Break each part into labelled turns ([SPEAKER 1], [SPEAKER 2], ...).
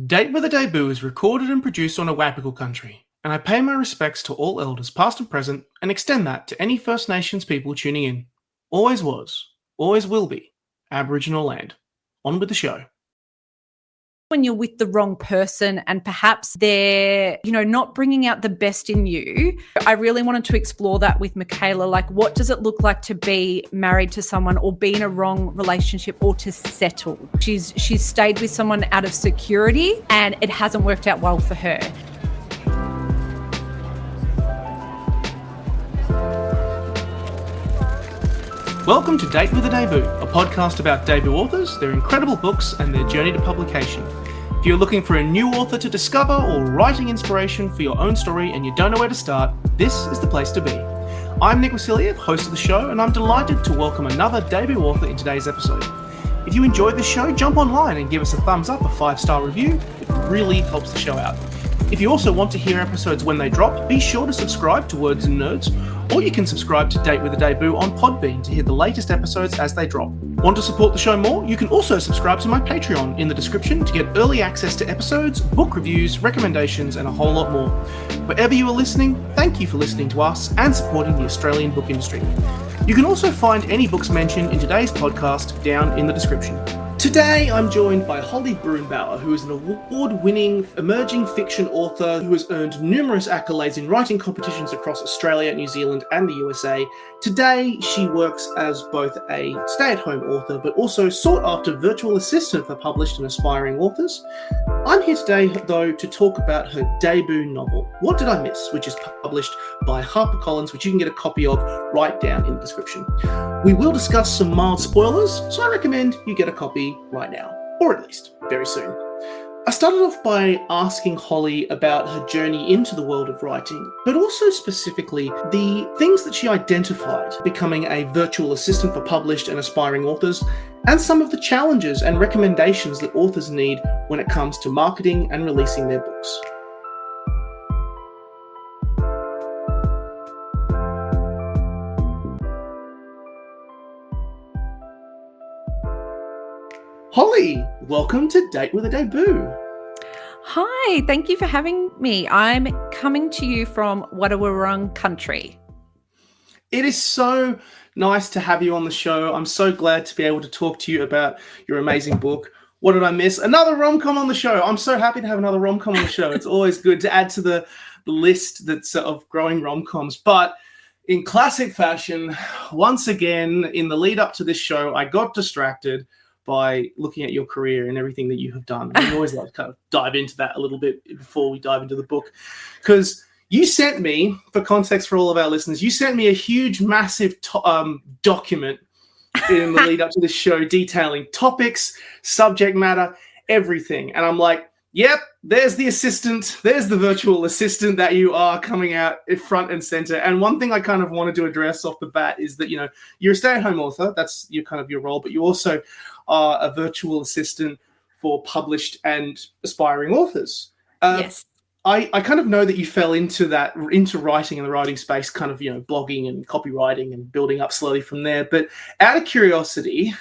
[SPEAKER 1] Date with a Debut is recorded and produced on Awabakal Country, and I pay my respects to all elders past and present and extend that to any First Nations people tuning in. Always was, always will be, Aboriginal land. On with the show.
[SPEAKER 2] When you're with the wrong person and perhaps they're, not bringing out the best in you. I really wanted to explore that with Michaela. Like, what does it look like to be married to someone or be in a wrong relationship or to settle? She's stayed with someone out of security and it hasn't worked out well for her.
[SPEAKER 1] Welcome to Date with a Debut, a podcast about debut authors, their incredible books, and their journey to publication. If you're looking for a new author to discover or writing inspiration for your own story and you don't know where to start, this is the place to be. I'm Nick Wasiliev, host of the show, and I'm delighted to welcome another debut author in today's episode. If you enjoyed the show, jump online and give us a thumbs up, a 5-star review. It really helps the show out. If you also want to hear episodes when they drop, be sure to subscribe to Words and Nerds, or you can subscribe to Date with a Debut on Podbean to hear the latest episodes as they drop. Want to support the show more? You can also subscribe to my Patreon in the description to get early access to episodes, book reviews, recommendations, and a whole lot more. Wherever you are listening, thank you for listening to us and supporting the Australian book industry. You can also find any books mentioned in today's podcast down in the description. Today, I'm joined by Holly Brunnbauer, who is an award-winning emerging fiction author who has earned numerous accolades in writing competitions across Australia, New Zealand, and the USA. Today, she works as both a stay-at-home author, but also sought-after virtual assistant for published and aspiring authors. I'm here today, though, to talk about her debut novel, What Did I Miss?, which is published by HarperCollins, which you can get a copy of right down in the description. We will discuss some mild spoilers, so I recommend you get a copy right now, or at least very soon. I started off by asking Holly about her journey into the world of writing, but also specifically the things that she identified becoming a virtual assistant for published and aspiring authors, and some of the challenges and recommendations that authors need when it comes to marketing and releasing their books. Holly, welcome to Date with a Debut.
[SPEAKER 2] Hi, thank you for having me. I'm coming to you from Awabakal Country.
[SPEAKER 1] It is so nice to have you on the show. I'm so glad to be able to talk to you about your amazing book. What did I miss? Another rom-com on the show. I'm so happy to have another rom-com on the show. It's always good to add to the list that's of growing rom-coms. But in classic fashion, once again, in the lead up to this show, I got distracted by looking at your career and everything that you have done. We always like to kind of dive into that a little bit before we dive into the book, because you sent me, for context for all of our listeners, you sent me a huge, massive document in the lead up to this show detailing topics, subject matter, everything. And I'm like, yep, there's the assistant, there's the virtual assistant that you are coming out front and center. And one thing I kind of wanted to address off the bat is that, you're a stay-at-home author, that's your role, but you also are a virtual assistant for published and aspiring authors.
[SPEAKER 2] Yes.
[SPEAKER 1] I kind of know that you fell into writing in the writing space, kind of, blogging and copywriting and building up slowly from there. But out of curiosity,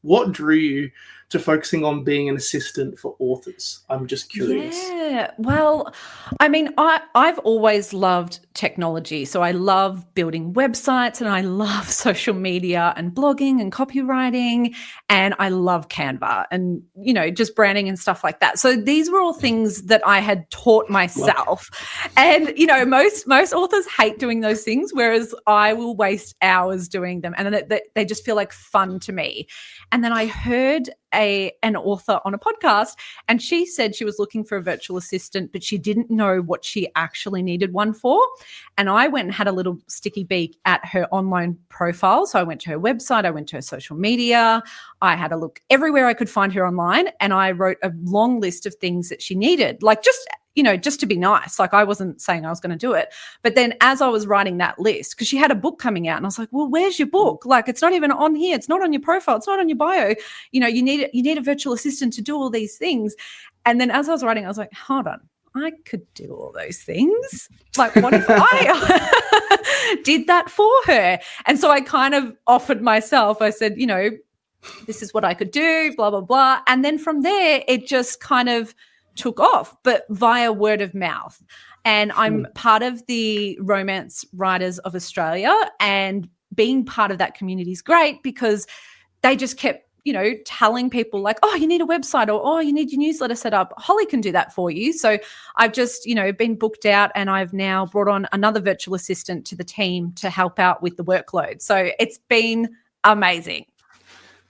[SPEAKER 1] what drew you to focusing on being an assistant for authors? I'm just curious.
[SPEAKER 2] Yeah, well, I mean, I've always loved technology. So I love building websites and I love social media and blogging and copywriting, and I love Canva and, just branding and stuff like that. So these were all things that I had taught myself. And, most authors hate doing those things, whereas I will waste hours doing them, and they just feel like fun to me. And then I heard an author on a podcast, and she said she was looking for a virtual assistant, but she didn't know what she actually needed one for. And I went and had a little sticky beak at her online profile. So I went to her website, I went to her social media, I had a look everywhere I could find her online, and I wrote a long list of things that she needed, like just to be nice. Like, I wasn't saying I was going to do it. But then as I was writing that list, because she had a book coming out, and I was like, well, where's your book? Like, it's not even on here. It's not on your profile. It's not on your bio. You need a virtual assistant to do all these things. And then as I was writing, I was like, hold on, I could do all those things. Like, what if I did that for her? And so I kind of offered myself. I said, this is what I could do, blah, blah, blah. And then from there, it just kind of took off, but via word of mouth. And I'm part of the Romance Writers of Australia, and being part of that community is great because they just kept, telling people like, oh, you need a website, or, oh, you need your newsletter set up. Holly can do that for you. So I've just, been booked out, and I've now brought on another virtual assistant to the team to help out with the workload. So it's been amazing.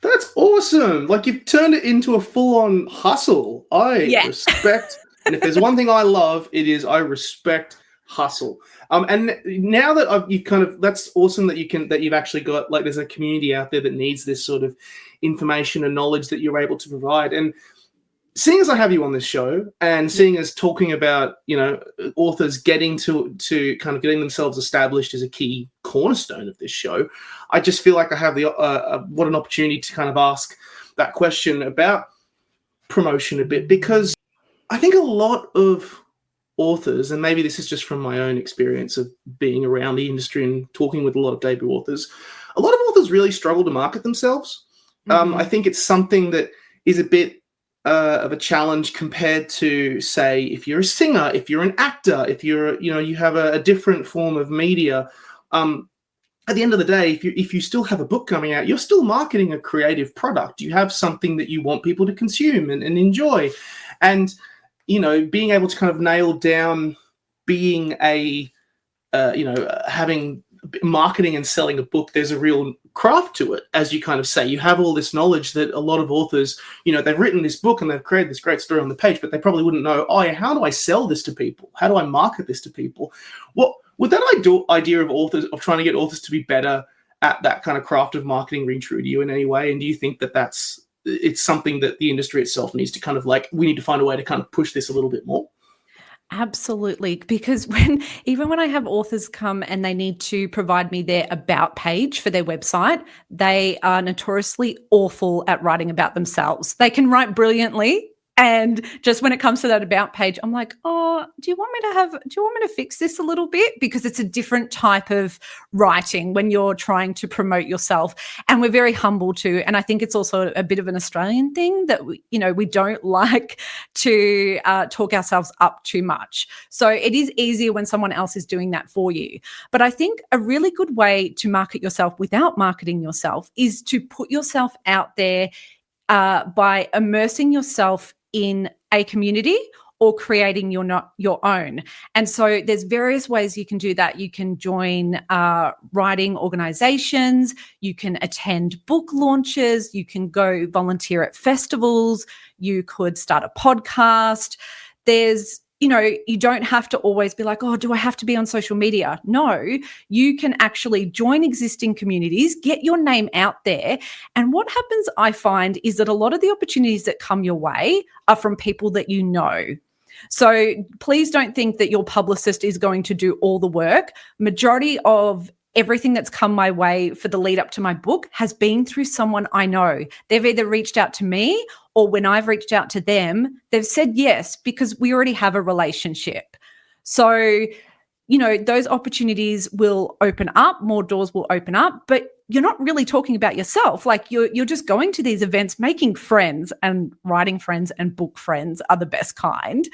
[SPEAKER 1] That's awesome. Like, you've turned it into a full-on hustle. I respect, and if there's one thing I love, it is I respect hustle. And now that that's awesome that you've actually got, like, there's a community out there that needs this sort of information and knowledge that you're able to provide. And seeing as I have you on this show, and seeing us talking about, authors getting to kind of getting themselves established as a key cornerstone of this show, I just feel like I have what an opportunity to kind of ask that question about promotion a bit, because I think a lot of authors, and maybe this is just from my own experience of being around the industry and talking with a lot of debut authors, a lot of authors really struggle to market themselves. I think it's something that is a bit of a challenge compared to, say, if you're a singer, if you're an actor, if you're, you have a different form of media. At the end of the day, if you still have a book coming out, you're still marketing a creative product. You have something that you want people to consume and enjoy. And, being able to kind of nail down being having marketing and selling a book, there's a real craft to it. As you kind of say, you have all this knowledge that a lot of authors, they've written this book and they've created this great story on the page, but they probably wouldn't know, how do I sell this to people? How do I market this to people? What would that idea of authors, of trying to get authors to be better at that kind of craft of marketing, ring true to you in any way? And do you think that it's something that the industry itself needs to kind of, like, we need to find a way to kind of push this a little bit more?
[SPEAKER 2] Absolutely, because even when I have authors come and they need to provide me their about page for their website, they are notoriously awful at writing about themselves. They can write brilliantly, and just when it comes to that about page, I'm like, oh, do you want me to fix this a little bit? Because it's a different type of writing when you're trying to promote yourself. And we're very humble too. And I think it's also a bit of an Australian thing that we don't like to talk ourselves up too much. So it is easier when someone else is doing that for you. But I think a really good way to market yourself without marketing yourself is to put yourself out there by immersing yourself in a community or creating your own. And so there's various ways you can do that. You can join writing organizations, you can attend book launches, you can go volunteer at festivals, you could start a podcast. There's you don't have to always be like, oh, do I have to be on social media? No, you can actually join existing communities, get your name out there. And what happens, I find, is that a lot of the opportunities that come your way are from people that you know. So please don't think that your publicist is going to do all the work. Majority of everything that's come my way for the lead up to my book has been through someone I know. They've either reached out to me, or when I've reached out to them, they've said yes because we already have a relationship. So, those opportunities will open up, more doors will open up, but you're not really talking about yourself. Like you're just going to these events, making friends, and writing friends and book friends are the best kind.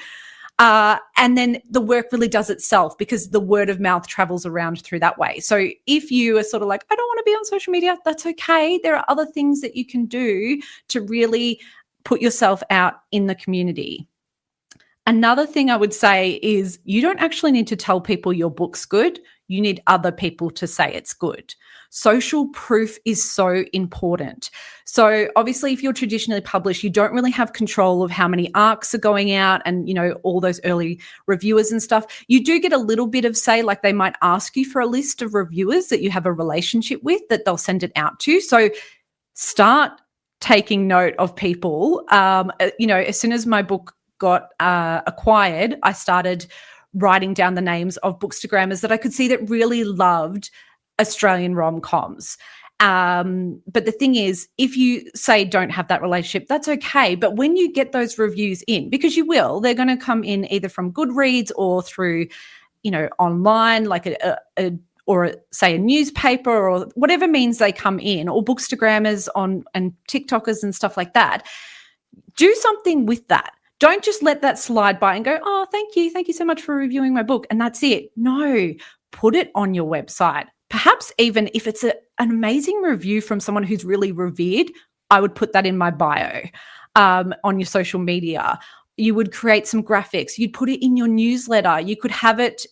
[SPEAKER 2] And then the work really does itself because the word of mouth travels around through that way. So if you are sort of like, I don't want to be on social media, that's okay. There are other things that you can do to really put yourself out in the community. Another thing I would say is you don't actually need to tell people your book's good. You need other people to say it's good. Social proof is so important. So obviously, if you're traditionally published, you don't really have control of how many arcs are going out and, all those early reviewers and stuff. You do get a little bit of say, like they might ask you for a list of reviewers that you have a relationship with that they'll send it out to. So start taking note of people. As soon as my book got acquired, I started writing down the names of bookstagrammers that I could see that really loved Australian rom-coms. But the thing is, if you say don't have that relationship, that's okay. But when you get those reviews in, because you will, they're going to come in either from Goodreads or through, online, like say a newspaper or whatever means they come in, or bookstagrammers and TikTokers and stuff like that. Do something with that. Don't just let that slide by and go, oh, thank you so much for reviewing my book, and that's it. No, put it on your website. Perhaps even if it's an amazing review from someone who's really revered, I would put that in my bio on your social media. You would create some graphics. You'd put it in your newsletter. You could have it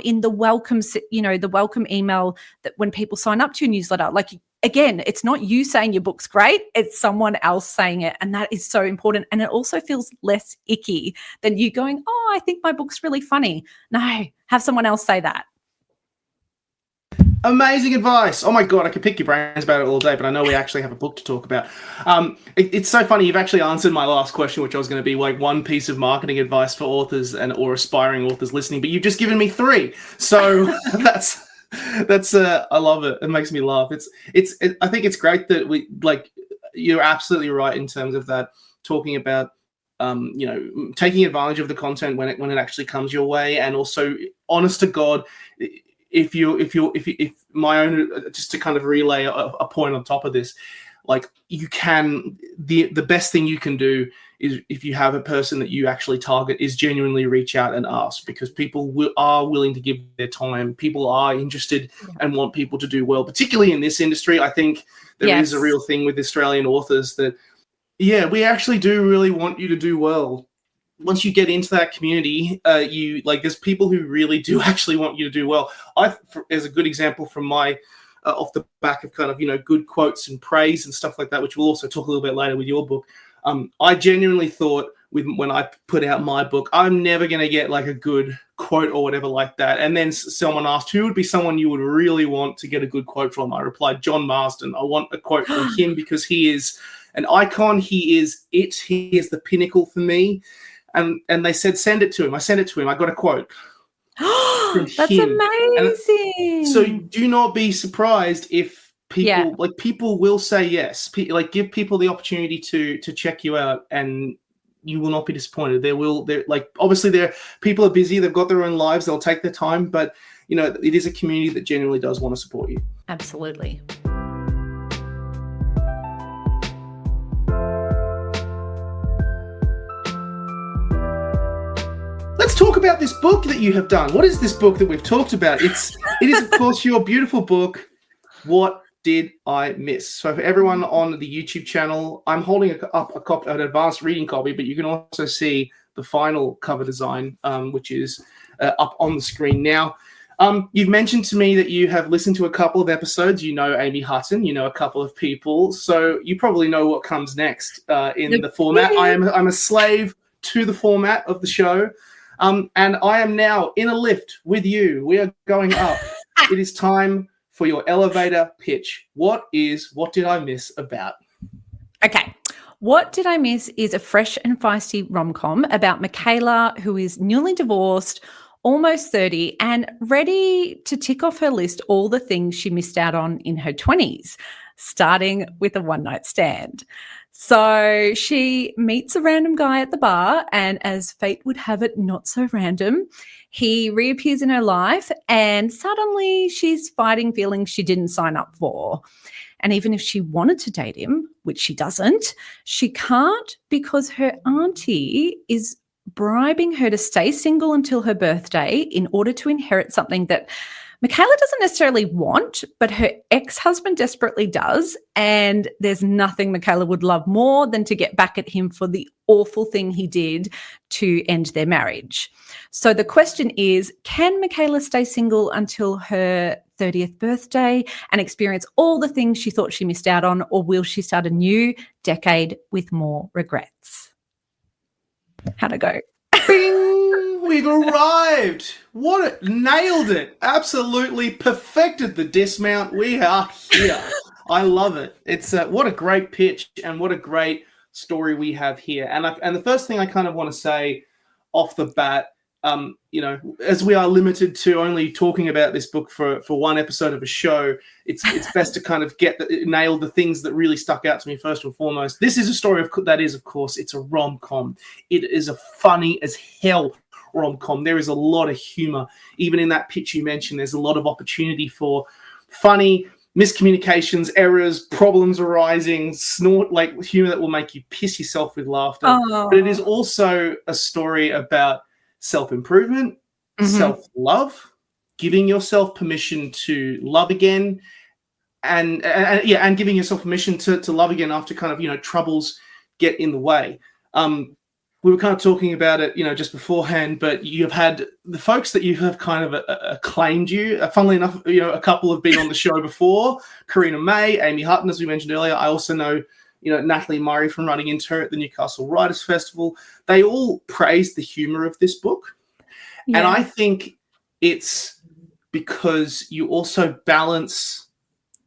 [SPEAKER 2] in the welcome, the welcome email that when people sign up to your newsletter. Like, again, it's not you saying your book's great. It's someone else saying it. And that is so important. And it also feels less icky than you going, oh, I think my book's really funny. No, have someone else say that.
[SPEAKER 1] Amazing advice. Oh my God, I could pick your brains about it all day, but I know we actually have a book to talk about. It's so funny. You've actually answered my last question, which I was going to be like one piece of marketing advice for authors or aspiring authors listening, but you've just given me 3. So that's I love it. It makes me laugh. I think it's great that you're absolutely right in terms of that, talking about taking advantage of the content when it actually comes your way, and also, honest to God, if my own, just to kind of relay a point on top of this, like, you can, the best thing you can do is, if you have a person that you actually target, is genuinely reach out and ask, because people are willing to give their time. People are interested and want people to do well, particularly in this industry. I think there is a real thing with Australian authors that, we actually do really want you to do well. Once you get into that community, there's people who really do actually want you to do well. As a good example from my, off the back of kind of, good quotes and praise and stuff like that, which we'll also talk a little bit later with your book. I genuinely thought when I put out my book, I'm never going to get like a good quote or whatever like that. And then someone asked, who would be someone you would really want to get a good quote from? I replied, John Marsden. I want a quote from him because he is an icon. He is the pinnacle for me. And they said, send it to him. I sent it to him. I got a quote.
[SPEAKER 2] That's him. Amazing.
[SPEAKER 1] And so do not be surprised if people will say yes. Give people the opportunity to check you out, and you will not be disappointed. Obviously people are busy. They've got their own lives. They'll take their time, but it is a community that genuinely does want to support you.
[SPEAKER 2] Absolutely.
[SPEAKER 1] Let's talk about this book that you have done. What is this book that we've talked about? It is, of course, your beautiful book, What Did I Miss? So for everyone on the YouTube channel, I'm holding up an advanced reading copy, but you can also see the final cover design, which is up on the screen now. You've mentioned to me that you have listened to a couple of episodes. You know Amy Hutton. You know a couple of people. So you probably know what comes next in the format. I'm a slave to the format of the show. And I am now in a lift with you. We are going up. It is time for your elevator pitch. What Did I Miss about?
[SPEAKER 2] Okay. What Did I Miss is a fresh and feisty rom-com about Michaela, who is newly divorced, almost 30, and ready to tick off her list all the things she missed out on in her 20s, starting with a one-night stand. So she meets a random guy at the bar, and as fate would have it, not so random, he reappears in her life, and suddenly she's fighting feelings she didn't sign up for. And even if she wanted to date him, which she doesn't, she can't, because her auntie is bribing her to stay single until her birthday in order to inherit something that Michaela doesn't necessarily want, but her ex-husband desperately does, and there's nothing Michaela would love more than to get back at him for the awful thing he did to end their marriage. So the question is, can Michaela stay single until her 30th birthday and experience all the things she thought she missed out on, or will she start a new decade with more regrets? How'd it go?
[SPEAKER 1] Bing! We've arrived. Nailed it. Absolutely perfected the dismount. We are here. I love it. It's what a great pitch and what a great story we have here. And the first thing I kind of want to say off the bat, as we are limited to only talking about this book for one episode of a show, it's best to kind of nail the things that really stuck out to me first and foremost. This is a story that is, of course, it's a rom-com. It is a funny as hell rom-com. There is a lot of humor. Even in that pitch you mentioned, there's a lot of opportunity for funny miscommunications, errors, problems arising, snort, like humor that will make you piss yourself with laughter.
[SPEAKER 2] Oh.
[SPEAKER 1] But it is also a story about self-improvement, self-love, giving yourself permission to love again, and giving yourself permission to love again after kind of, troubles get in the way. We were kind of talking about it, just beforehand, but you've had the folks that you have kind of acclaimed you. Funnily enough, a couple have been on the show before, Karina May, Amy Hutton, as we mentioned earlier. I also know, Natalie Murray from running into her at the Newcastle Writers Festival. They all praised the humor of this book. Yeah. And I think it's because you also balance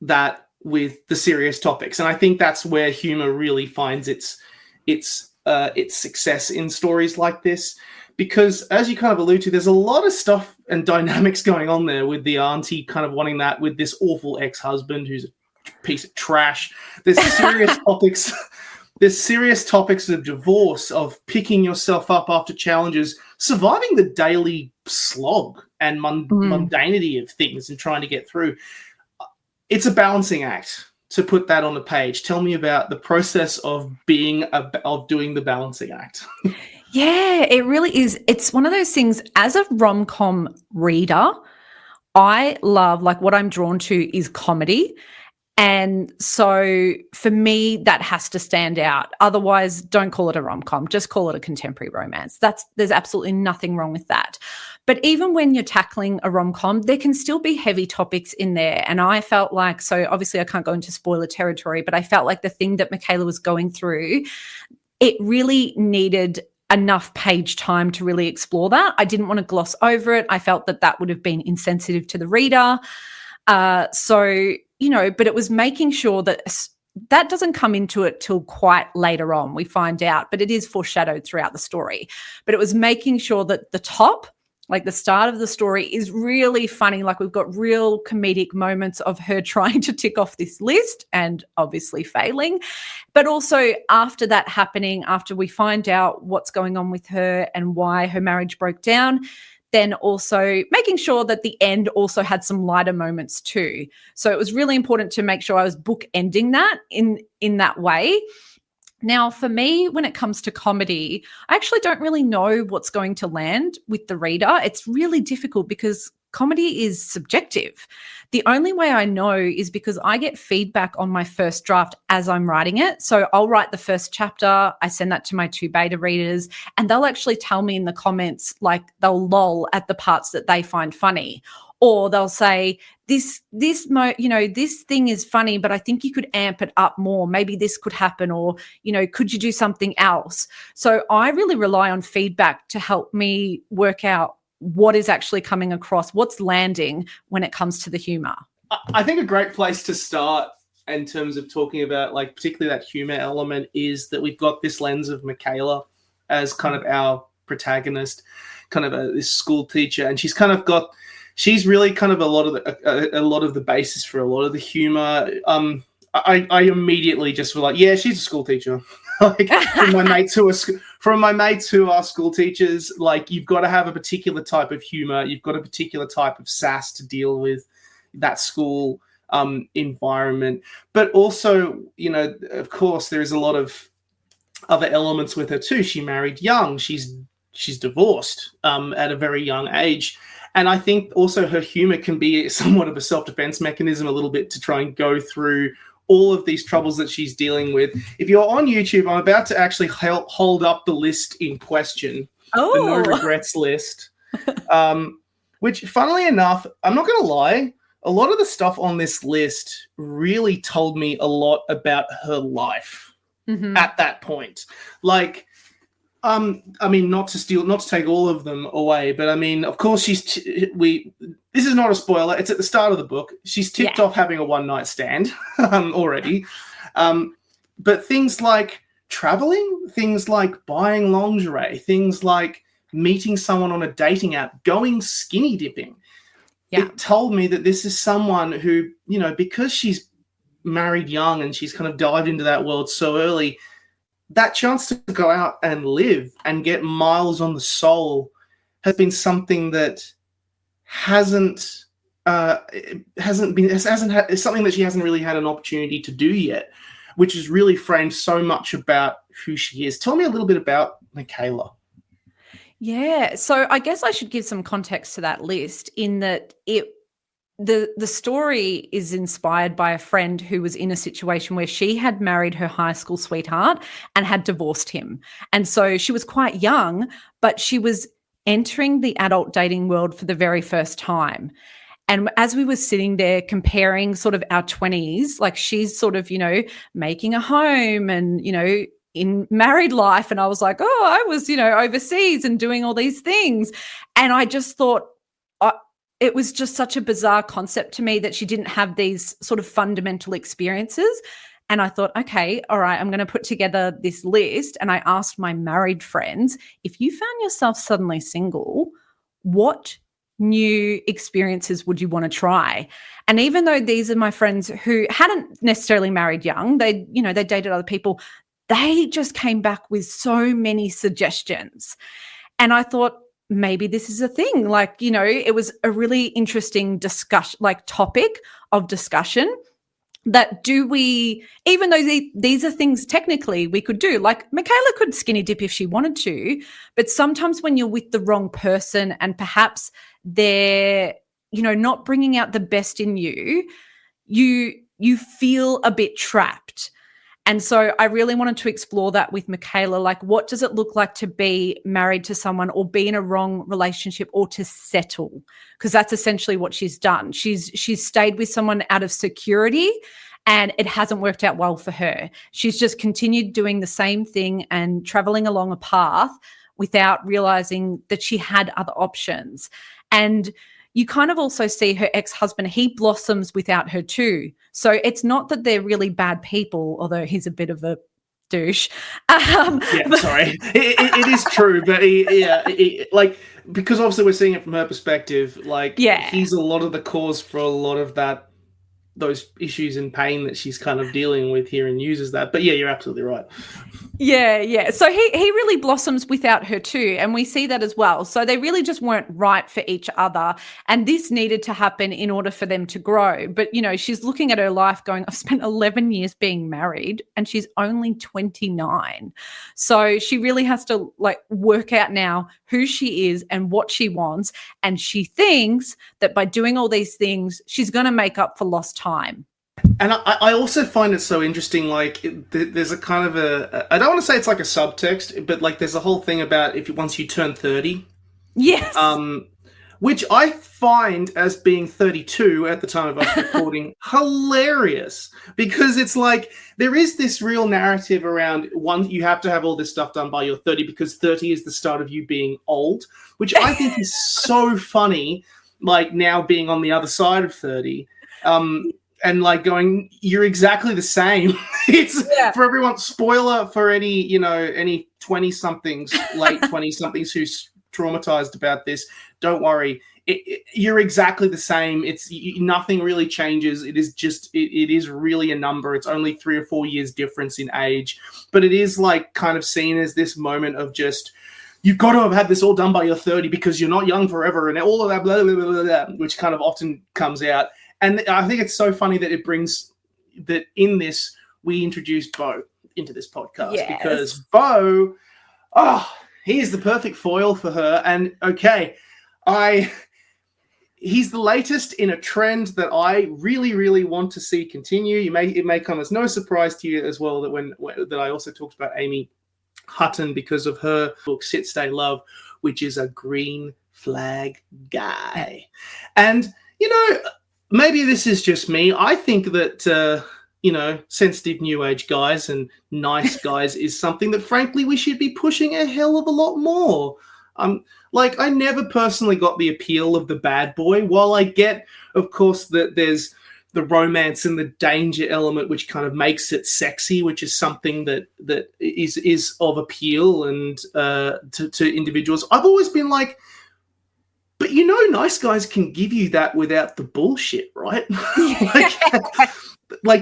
[SPEAKER 1] that with the serious topics. And I think that's where humor really finds its success in stories like this, because as you kind of allude to, there's a lot of stuff and dynamics going on there with the auntie kind of wanting that with this awful ex-husband who's a piece of trash. There's serious topics. There's serious topics of divorce, of picking yourself up after challenges, surviving the daily slog and mundanity of things and trying to get through. It's a balancing act to put that on the page. Tell me about the process of doing the balancing act.
[SPEAKER 2] Yeah, it really is. It's one of those things, as a rom-com reader, I love, like, what I'm drawn to is comedy. And so for me, that has to stand out. Otherwise, don't call it a rom-com. Just call it a contemporary romance. There's absolutely nothing wrong with that. But even when you're tackling a rom-com, there can still be heavy topics in there. And I felt like, so obviously I can't go into spoiler territory, but I felt like the thing that Michaela was going through, it really needed enough page time to really explore that. I didn't want to gloss over it. I felt that would have been insensitive to the reader. But it was making sure that doesn't come into it till quite later on, we find out, but it is foreshadowed throughout the story. But it was making sure that the top, like the start of the story, is really funny. Like, we've got real comedic moments of her trying to tick off this list and obviously failing. But also after that happening, after we find out what's going on with her and why her marriage broke down, then also making sure that the end also had some lighter moments too. So it was really important to make sure I was bookending that in that way. Now, for me, when it comes to comedy, I actually don't really know what's going to land with the reader. It's really difficult because comedy is subjective. The only way I know is because I get feedback on my first draft as I'm writing it. So I'll write the first chapter, I send that to my 2 beta readers, and they'll actually tell me in the comments, like, they'll lol at the parts that they find funny. Or they'll say, this thing is funny, but I think you could amp it up more. Maybe this could happen, or, could you do something else? So I really rely on feedback to help me work out what is actually coming across, what's landing when it comes to the humor.
[SPEAKER 1] I think a great place to start in terms of talking about, like, particularly that humor element, is that we've got this lens of Michaela as kind of our protagonist, kind of this school teacher, and she's really kind of a lot of the basis for a lot of the humor. I immediately just was like, yeah, she's a school teacher. Like, from my mates who are school teachers, like, you've got to have a particular type of humor. You've got a particular type of sass to deal with that school environment. But also, of course, there's a lot of other elements with her too. She married young. She's divorced at a very young age. And I think also her humor can be somewhat of a self-defense mechanism a little bit to try and go through all of these troubles that she's dealing with. If you're on YouTube, I'm about to actually hold up the list in question, the no regrets list, which, funnily enough, I'm not going to lie, a lot of the stuff on this list really told me a lot about her life at that point. Like, not to take all of them away, but of course this is not a spoiler. It's at the start of the book. She's tipped off having a one-night stand already. But things like traveling, things like buying lingerie, things like meeting someone on a dating app, going skinny dipping. Yeah. It told me that this is someone who, because she's married young and she's kind of dived into that world so early, that chance to go out and live and get miles on the soul has been something that hasn't it's something that she hasn't really had an opportunity to do yet, which has really framed so much about who she is. Tell me a little bit about Michaela.
[SPEAKER 2] Yeah, so I guess I should give some context to that list in that the story is inspired by a friend who was in a situation where she had married her high school sweetheart and had divorced him. And so she was quite young, but she was entering the adult dating world for the very first time. And as we were sitting there comparing sort of our 20s, like she's sort of, making a home and, in married life. And I was like, oh, I was, overseas and doing all these things. And I just thought it was just such a bizarre concept to me that she didn't have these sort of fundamental experiences. And I thought, okay, all right, I'm going to put together this list. And I asked my married friends, if you found yourself suddenly single, what new experiences would you want to try? And even though these are my friends who hadn't necessarily married young, they dated other people, they just came back with so many suggestions. And I thought, maybe this is a thing. It was a really interesting discussion, topic of discussion. That even though these are things technically we could do, like Michaela could skinny dip if she wanted to, but sometimes when you're with the wrong person and perhaps they're, not bringing out the best in you, you feel a bit trapped. And so I really wanted to explore that with Michaela. Like, what does it look like to be married to someone or be in a wrong relationship or to settle? Because that's essentially what she's done. She's stayed with someone out of security and it hasn't worked out well for her. She's just continued doing the same thing and traveling along a path without realizing that she had other options. And you kind of also see her ex-husband, he blossoms without her too. So it's not that they're really bad people, although he's a bit of a douche.
[SPEAKER 1] Sorry. It is true, but because obviously we're seeing it from her perspective, he's a lot of the cause for a lot of those issues and pain that she's kind of dealing with here and uses that. But yeah, you're absolutely right.
[SPEAKER 2] Yeah. So he really blossoms without her too. And we see that as well. So they really just weren't right for each other. And this needed to happen in order for them to grow. But, she's looking at her life going, I've spent 11 years being married and she's only 29. So she really has to work out now who she is and what she wants. And she thinks that by doing all these things, she's going to make up for lost time.
[SPEAKER 1] And I also find it so interesting, there's a kind of I don't want to say it's like a subtext, but there's a whole thing about once you turn 30.
[SPEAKER 2] Yes.
[SPEAKER 1] Which I find as being 32 at the time of us recording hilarious, because it's there is this real narrative around you have to have all this stuff done by your 30 because 30 is the start of you being old, which I think is so funny, now being on the other side of 30. And going, you're exactly the same. For everyone, spoiler for any 20-somethings, late 20-somethings who's traumatized about this. Don't worry. You're exactly the same. Nothing really changes. It is really a number. It's only 3 or 4 years difference in age, but it is kind of seen as this moment of just, you've got to have had this all done by your 30 because you're not young forever and all of that, blah, blah, blah, blah, blah, which kind of often comes out. And I think it's so funny that it brings that in this, we introduced Beau into this podcast because Beau, he is the perfect foil for her. And okay, he's the latest in a trend that I really, really want to see continue. It may come as no surprise to you as well that I also talked about Amy Hutton because of her book Sit, Stay, Love, which is a green flag guy. And, maybe this is just me. I think that, sensitive new age guys and nice guys is something that, frankly, we should be pushing a hell of a lot more. I never personally got the appeal of the bad boy. While I get, of course, that there's the romance and the danger element, which kind of makes it sexy, which is something that is of appeal and to individuals. I've always been but nice guys can give you that without the bullshit, right?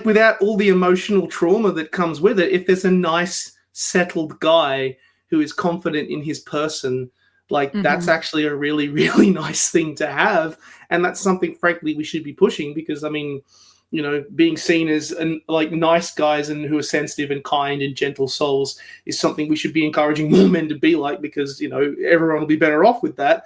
[SPEAKER 1] Without all the emotional trauma that comes with it. If there's a nice, settled guy who is confident in his person, Like, that's actually a really, really nice thing to have. And that's something, frankly, we should be pushing because, I mean, you know, being seen as like nice guys and who are sensitive and kind and gentle souls is something we should be encouraging more men to be like because, you know, everyone will be better off with that.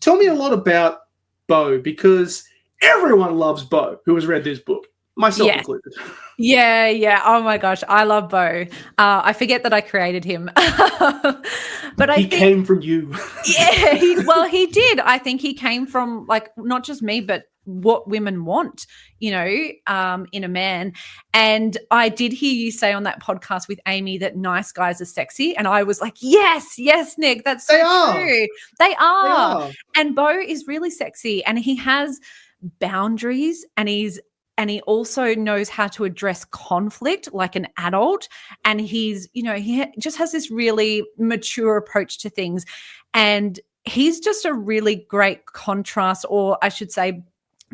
[SPEAKER 1] Tell me a lot about Bo, because everyone loves Bo who has read this book, myself included.
[SPEAKER 2] Yeah. Oh my gosh, I love Bo. I forget that I created him, but
[SPEAKER 1] he came from you.
[SPEAKER 2] Yeah, he did. I think he came from like not just me, but what women want, you know, in a man. And I did hear you say on that podcast with Amy that nice guys are sexy, and I was like, yes, Nick, that's so true. They are. And Bo is really sexy, and he has boundaries, and he also knows how to address conflict like an adult. And he's, you know, he just has this really mature approach to things. And he's just a really great contrast, or I should say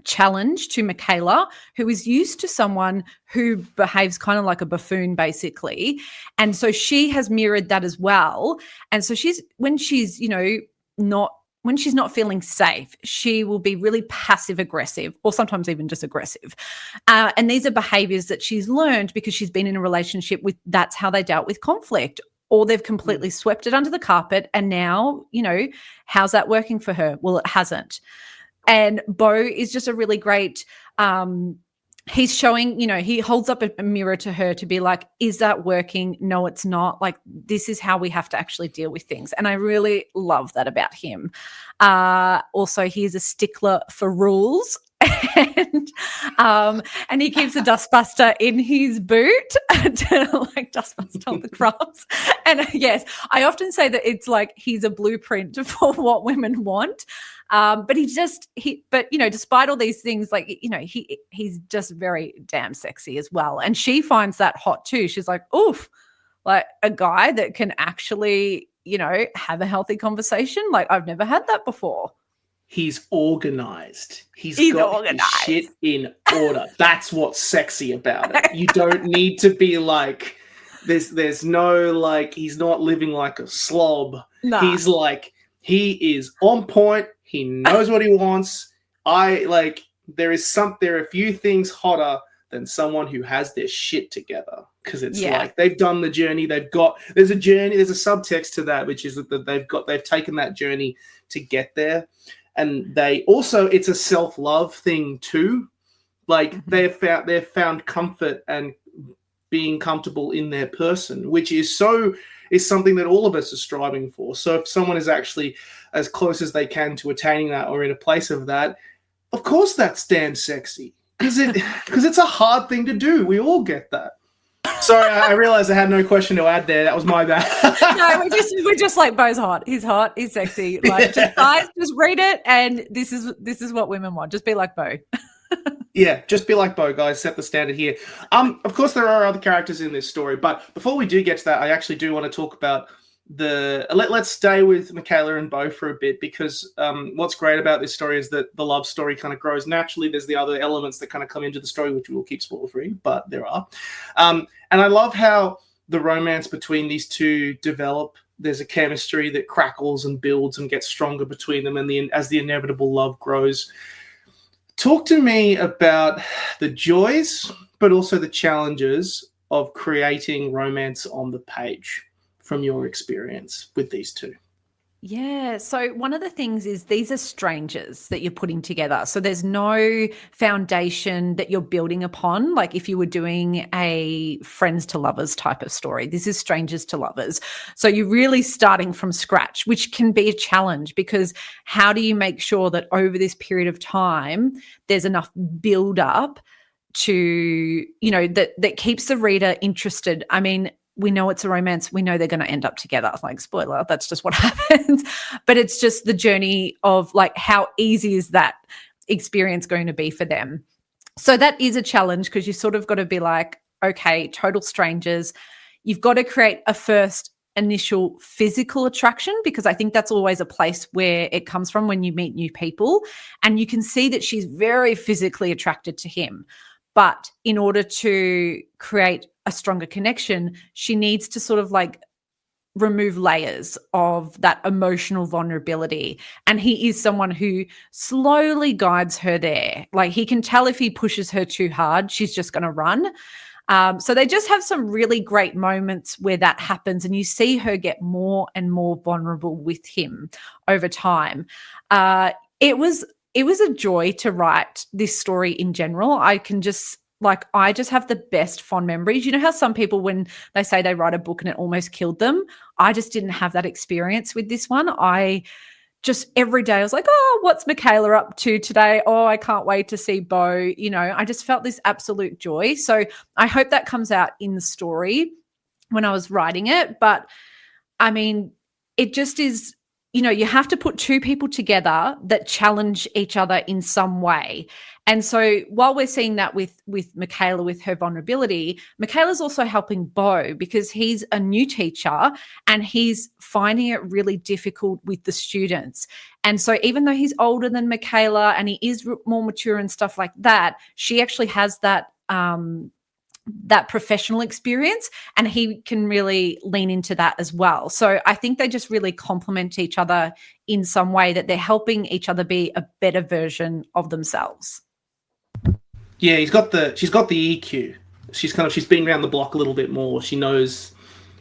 [SPEAKER 2] challenge, to Michaela, who is used to someone who behaves kind of like a buffoon, basically. And so she has mirrored that as well. And so when she's not feeling safe, she will be really passive aggressive, or sometimes even just aggressive. And these are behaviors that she's learned because she's been in a relationship with, that's how they dealt with conflict, or they've completely swept it under the carpet. And now, you know, how's that working for her? Well, it hasn't. And Bo is just a really great, he's showing, you know, he holds up a mirror to her to be like, is that working? No, it's not. Like, this is how we have to actually deal with things. And I really love that about him. Also, he's a stickler for rules. And he keeps a dustbuster in his boot to like dustbust all the crumbs. And yes, I often say that it's like he's a blueprint for what women want. But you know, despite all these things, like, you know, he's just very damn sexy as well. And she finds that hot too. She's like, oof, like a guy that can actually, you know, have a healthy conversation. Like, I've never had that before.
[SPEAKER 1] He's organized. He's got organized. His shit in order. That's what's sexy about it. You don't need to be like, there's no, like, he's not living like a slob. Nah. He's like, he is on point. He knows what he wants. There are a few things hotter than someone who has their shit together. Because it's like they've done the journey. There's a journey. There's a subtext to that, which is that they've taken that journey to get there. And it's a self-love thing too. Like they've found comfort and being comfortable in their person, which is something that all of us are striving for. So if someone is actually as close as they can to attaining that or in a place of that, of course that's damn sexy. Because it's a hard thing to do. We all get that. Sorry, I realized I had no question to add there. That was my bad.
[SPEAKER 2] No, we're just like, Bo's hot. He's hot. He's sexy. Like, guys, just read it, and this is what women want. Just be like Bo.
[SPEAKER 1] Yeah, just be like Bo, guys. Set the standard here. Of course, there are other characters in this story, but before we do get to that, I actually do want to talk about let's stay with Michaela and Bo for a bit, because what's great about this story is that the love story kind of grows naturally. There's the other elements that kind of come into the story, which we will keep spoiler free, but there are. And I love how the romance between these two develop. There's a chemistry that crackles and builds and gets stronger between them, and as the inevitable love grows. Talk to me about the joys, but also the challenges of creating romance on the page from your experience with these two.
[SPEAKER 2] Yeah. So one of the things is these are strangers that you're putting together. So there's no foundation that you're building upon. Like if you were doing a friends to lovers type of story, this is strangers to lovers. So you're really starting from scratch, which can be a challenge, because how do you make sure that over this period of time, there's enough build up to, you know, that keeps the reader interested? I mean, we know it's a romance. We know they're going to end up together. Like, spoiler, that's just what happens. But it's just the journey of like, how easy is that experience going to be for them? So that is a challenge, because you sort of got to be like, okay, total strangers. You've got to create a first initial physical attraction, because I think that's always a place where it comes from when you meet new people. And you can see that she's very physically attracted to him. But in order to create a stronger connection, she needs to sort of like remove layers of that emotional vulnerability. And he is someone who slowly guides her there. Like, he can tell if he pushes her too hard, she's just going to run. So they just have some really great moments where that happens, and you see her get more and more vulnerable with him over time. It was a joy to write this story in general. I just have the best fond memories. You know how some people, when they say they write a book and it almost killed them, I just didn't have that experience with this one. I just every day I was like, oh, what's Michaela up to today? Oh, I can't wait to see Bo. You know, I just felt this absolute joy. So I hope that comes out in the story when I was writing it. But I mean, it just is, you know, you have to put two people together that challenge each other in some way. And so while we're seeing that with Michaela, with her vulnerability, Michaela's also helping Bo because he's a new teacher and he's finding it really difficult with the students. And so even though he's older than Michaela and he is more mature and stuff like that, she actually has that professional experience, and he can really lean into that as well. So I think they just really complement each other in some way, that they're helping each other be a better version of themselves.
[SPEAKER 1] Yeah, she's got the EQ. She's been around the block a little bit more. She knows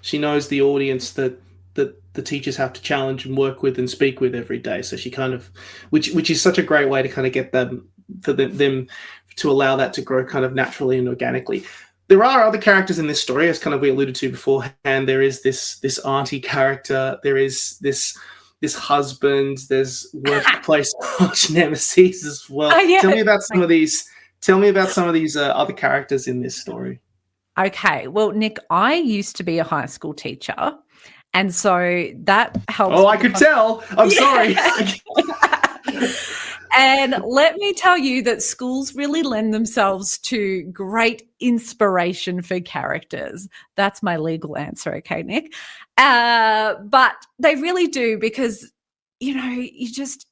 [SPEAKER 1] the audience that the teachers have to challenge and work with and speak with every day. So she kind of, which is such a great way to kind of get them to allow that to grow kind of naturally and organically. There are other characters in this story, as kind of we alluded to beforehand. There is this auntie character. There is this husband. There's workplace arch nemesis as well.
[SPEAKER 2] Yeah.
[SPEAKER 1] Tell me about some of these other characters in this story.
[SPEAKER 2] Okay. Well, Nick, I used to be a high school teacher, and so that helps.
[SPEAKER 1] Oh, I could tell. I'm sorry.
[SPEAKER 2] And let me tell you that schools really lend themselves to great inspiration for characters. That's my legal answer, okay, Nick? But they really do, because, you know,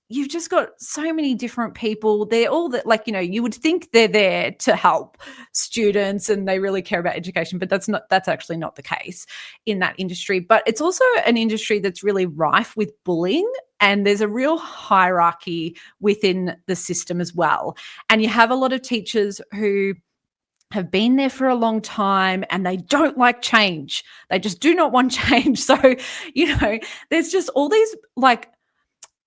[SPEAKER 2] you've just got so many different people. They're all that, like, you know, you would think they're there to help students and they really care about education, but that's actually not the case in that industry. But it's also an industry that's really rife with bullying, and there's a real hierarchy within the system as well. And you have a lot of teachers who have been there for a long time and they don't like change. They just do not want change. So, you know, there's just all these, like,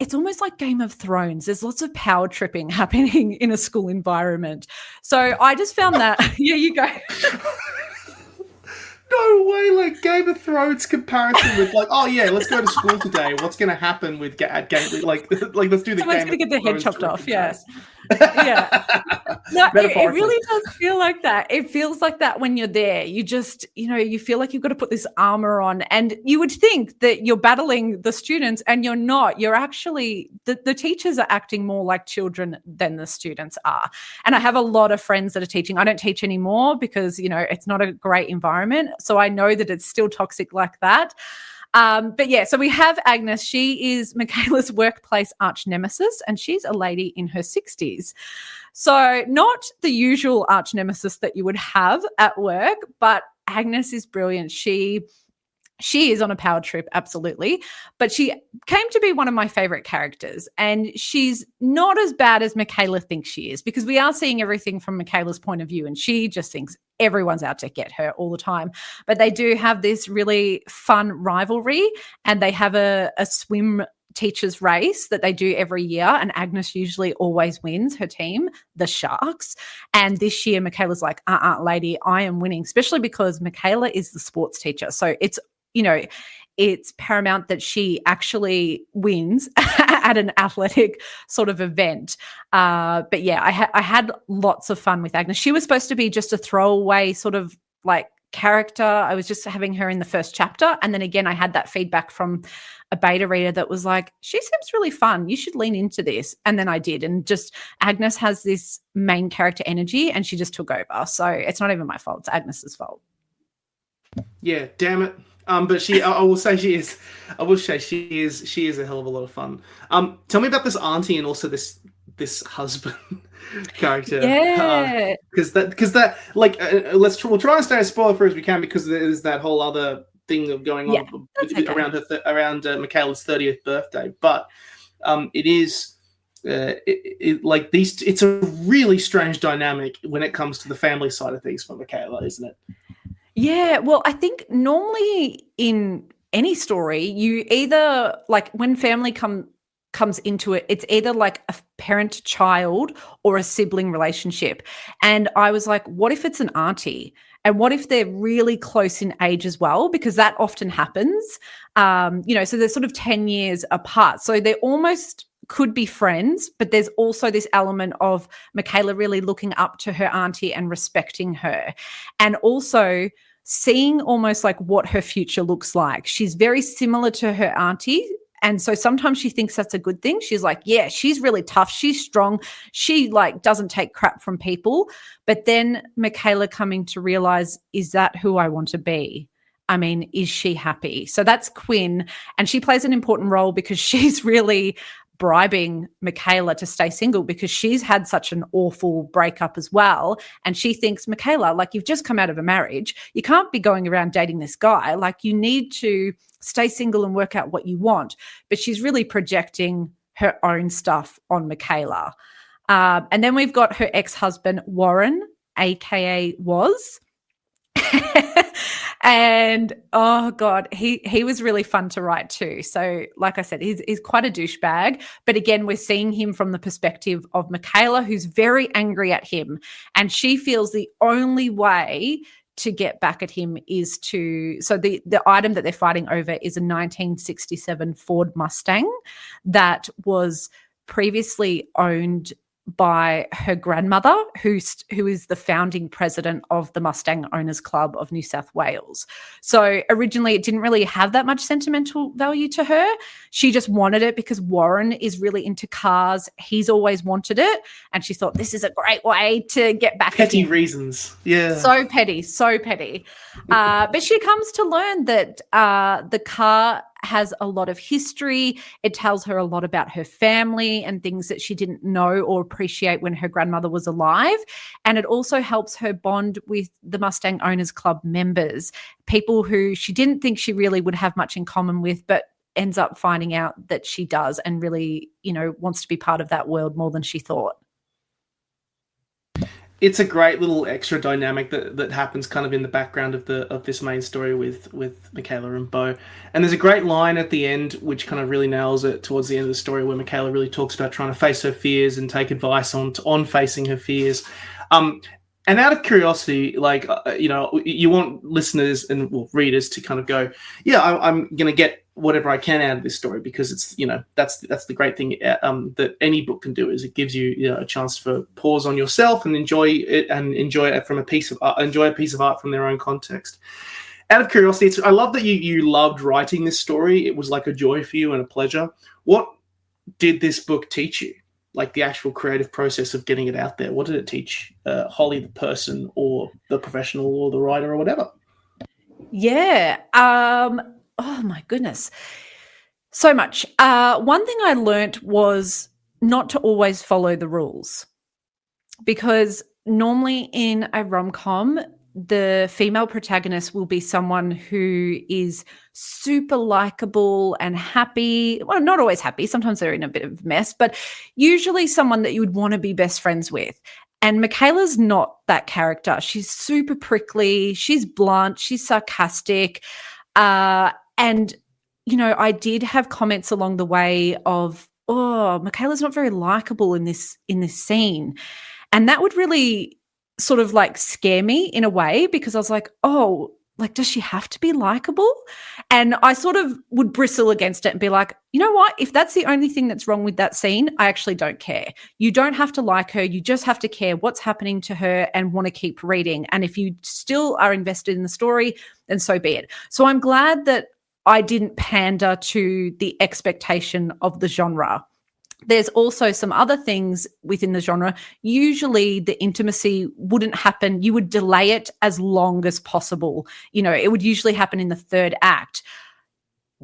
[SPEAKER 2] it's almost like Game of Thrones. There's lots of power tripping happening in a school environment. So I just found that, yeah, you go.
[SPEAKER 1] No way, like Game of Thrones comparison with, like, oh yeah, let's go to school today. What's going to happen with at Game? Like let's do the.
[SPEAKER 2] Someone's going to get their head chopped off. Yes. Yeah. No, it really does feel like that. It feels like that when you're there. You just, you know, you feel like you've got to put this armor on, and you would think that you're battling the students, and you're not. You're actually, the teachers are acting more like children than the students are. And I have a lot of friends that are teaching. I don't teach anymore because, you know, it's not a great environment. So I know that it's still toxic like that. But yeah, so we have Agnes. She is Michaela's workplace arch nemesis, and she's a lady in her 60s. So not the usual arch nemesis that you would have at work, but Agnes is brilliant. She is on a power trip, absolutely. But she came to be one of my favorite characters. And she's not as bad as Michaela thinks she is, because we are seeing everything from Michaela's point of view, and she just thinks everyone's out to get her all the time. But they do have this really fun rivalry, and they have a swim teachers race that they do every year, and Agnes usually always wins her team, the Sharks. And this year Michaela's like, lady, I am winning, especially because Michaela is the sports teacher. So it's, you know, it's paramount that she actually wins at an athletic sort of event. But yeah, I had lots of fun with Agnes. She was supposed to be just a throwaway sort of like character. I was just having her in the first chapter. And then again, I had that feedback from a beta reader that was like, she seems really fun. You should lean into this. And then I did. And just Agnes has this main character energy, and she just took over. So it's not even my fault. It's Agnes's fault.
[SPEAKER 1] Yeah, damn it. But I will say she is a hell of a lot of fun. Tell me about this auntie and also this husband character.
[SPEAKER 2] Yeah.
[SPEAKER 1] Because that like we'll try and stay as spoiler free as we can, because there's that whole other thing of going on
[SPEAKER 2] okay.
[SPEAKER 1] around Michaela's 30th birthday, but it is it's a really strange dynamic when it comes to the family side of things for Michaela, isn't it?
[SPEAKER 2] Yeah, well, I think normally in any story, you either like when family comes into it, it's either like a parent-child or a sibling relationship. And I was like, what if it's an auntie? And what if they're really close in age as well? Because that often happens. So they're sort of 10 years apart. So they almost could be friends, but there's also this element of Michaela really looking up to her auntie and respecting her. And also seeing almost like what her future looks like. She's very similar to her auntie. And so sometimes she thinks that's a good thing. She's like, yeah, she's really tough. She's strong. She like doesn't take crap from people. But then Michaela coming to realize, is that who I want to be? I mean, is she happy? So that's Quinn. And she plays an important role because she's really bribing Michaela to stay single because she's had such an awful breakup as well. And she thinks, Michaela, like you've just come out of a marriage. You can't be going around dating this guy. Like you need to stay single and work out what you want. But she's really projecting her own stuff on Michaela. And then we've got her ex-husband, Warren, aka Was. And oh God, he was really fun to write too. So like I said, he's quite a douchebag. But again, we're seeing him from the perspective of Michaela, who's very angry at him. And she feels the only way to get back at him is so the item that they're fighting over is a 1967 Ford Mustang that was previously owned by her grandmother, who is the founding president of the Mustang Owners Club of New South Wales. So originally it didn't really have that much sentimental value to her. She just wanted it because Warren is really into cars. He's always wanted it. And she thought this is a great way to get back at him.
[SPEAKER 1] Petty reasons. Yeah.
[SPEAKER 2] So petty. But she comes to learn that the car has a lot of history. It tells her a lot about her family and things that she didn't know or appreciate when her grandmother was alive. And it also helps her bond with the Mustang Owners Club members, people who she didn't think she really would have much in common with, but ends up finding out that she does and really, wants to be part of that world more than she thought.
[SPEAKER 1] It's a great little extra dynamic that happens kind of in the background of this main story with Michaela and Beau. And there's a great line at the end which kind of really nails it towards the end of the story, where Michaela really talks about trying to face her fears and take advice on facing her fears. And out of curiosity, you want listeners and readers to kind of go, yeah, I'm going to get whatever I can out of this story, because it's, that's the great thing that any book can do, is it gives you, a chance for pause on yourself and enjoy it from a piece of art, enjoy a piece of art from their own context. Out of curiosity, I love that you loved writing this story. It was like a joy for you and a pleasure. What did this book teach you? Like the actual creative process of getting it out there. What did it teach Holly, the person, or the professional, or the writer, or whatever?
[SPEAKER 2] Yeah. Oh my goodness. So much. One thing I learnt was not to always follow the rules, because normally in a rom-com, the female protagonist will be someone who is super likable and happy. Well, not always happy. Sometimes they're in a bit of a mess, but usually someone that you would want to be best friends with. And Michaela's not that character. She's super prickly. She's blunt. She's sarcastic. And, I did have comments along the way of, oh, Michaela's not very likable in this scene. And that would really sort of like scare me in a way, because I was like, oh, like, does she have to be likable? And I sort of would bristle against it and be like, you know what? If that's the only thing that's wrong with that scene, I actually don't care. You don't have to like her. You just have to care what's happening to her and want to keep reading. And if you still are invested in the story, then so be it. So I'm glad that I didn't pander to the expectation of the genre. There's also some other things within the genre. Usually the intimacy wouldn't happen. You would delay it as long as possible. It would usually happen in the third act.